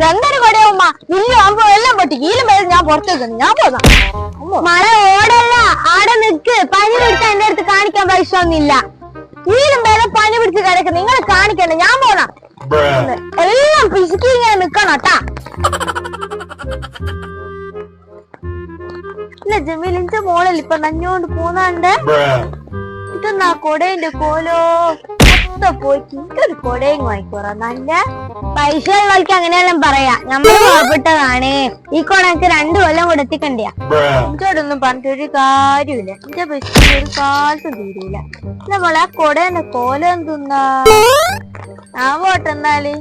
രണ്ടര കൊടയമ്മ ഇല്ലാകുമ്പോ എല്ലാം പൊട്ടി ഈലും പേര് ഞാൻ പുറത്തേക്ക് ഞാൻ പോകാം. മഴ ഓടല്ല ആടെ നിക്ക്. പനി പിടിച്ചാൽ എന്റെ അടുത്ത് കാണിക്കാൻ പൈസ ഒന്നുമില്ല. ഈലും പേരെ പനി പിടിച്ച് കിടക്ക്. നിങ്ങൾ കാണിക്കണ്ട ഞാൻ പോകാം. എല്ലാം പിശുക്കി ഇങ്ങനെ നിക്കണം കേട്ടാ. ഇല്ല ജമീലിന്റെ മോളിൽ ഇപ്പൊ നഞ്ഞോണ്ട് പോന്നാണ്ട്. ഇതെന്നാ കൊടേന്റെ കോലോ പോയിട്ട് എനിക്കൊരു കൊടയും വാങ്ങിക്കോറ. നല്ല പൈസ ഉള്ളവർക്ക് അങ്ങനെയെല്ലാം പറയാ. നമ്മൾ പാവപ്പെട്ടതാണ്. ഈ കൊടക്ക് 2 കൊല്ലം കൊടുത്തിക്കണ്ടിയാ. എനിക്കോടൊന്നും പറഞ്ഞിട്ടൊരു കാര്യമില്ല. എന്റെ പൈസ ഒരു കാലത്തും തീരൂല. നമ്മളെ ആ കൊടേന്റെ കോലം എന്തുന്നാ ഞാൻ പോട്ടെന്നാല്.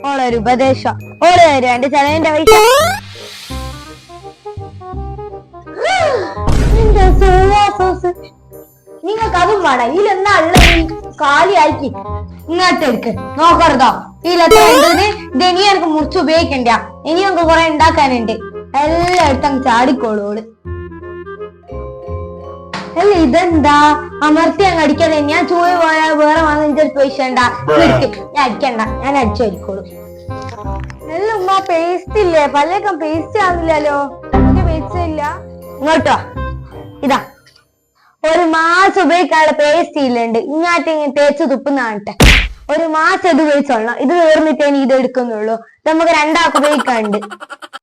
ഓളൊരു ഉപദേശം ഓള് തരും എന്റെ ചെലവിന്റെ പൈസ. നിങ്ങൾക്ക് അതും വേണം. ഇതിലെന്നാ ഉള്ള ഈ കാലിയാക്കി ഇങ്ങോട്ട് എടുക്ക് നോക്കരുതോ. ഇതിലെത്ര ഇനി എനിക്ക് മുറിച്ച് ഉപയോഗിക്കണ്ട. ഇനി നമുക്ക് കുറെ ഉണ്ടാക്കാനുണ്ട്. എല്ലാം എടുത്തങ്ങ് ചാടിക്കോളൂള്. അല്ല ഇതെന്താ അമർത്തി അങ്ങ് അടിക്കാതെ. ഞാൻ ചൂയ പോയാൽ വേറെ വന്ന് എന്റെ അടുത്ത് പൈസ ഉണ്ടാ. ഞാൻ അടിക്കണ്ട, ഞാൻ അടിച്ചു അടിക്കോളൂ. എല്ലാം ഉമ്മ പേസ്റ്റ് ഇല്ലേ? പലക്കം പേസ്റ്റ് ആവില്ലല്ലോ. എനിക്ക് പേസ്റ്റ് ഇല്ല. ഇങ്ങോട്ടോ ഇതാ ഒരു മാസം ഉപയോഗിക്കാനുള്ള പേസ്റ്റ് ഇല്ലുണ്ട്. ഇങ്ങാട്ട് ഇങ്ങനെ തേച്ച് തുപ്പുന്നാട്ടെ. ഒരു മാസം ഇത് ഉപയോഗിച്ചോളണം. ഇത് തീർന്നിട്ടേ ഇത് എടുക്കുന്നുള്ളൂ. നമുക്ക് 2 ആൾക്ക് ഉപയോഗിക്കാനുണ്ട്.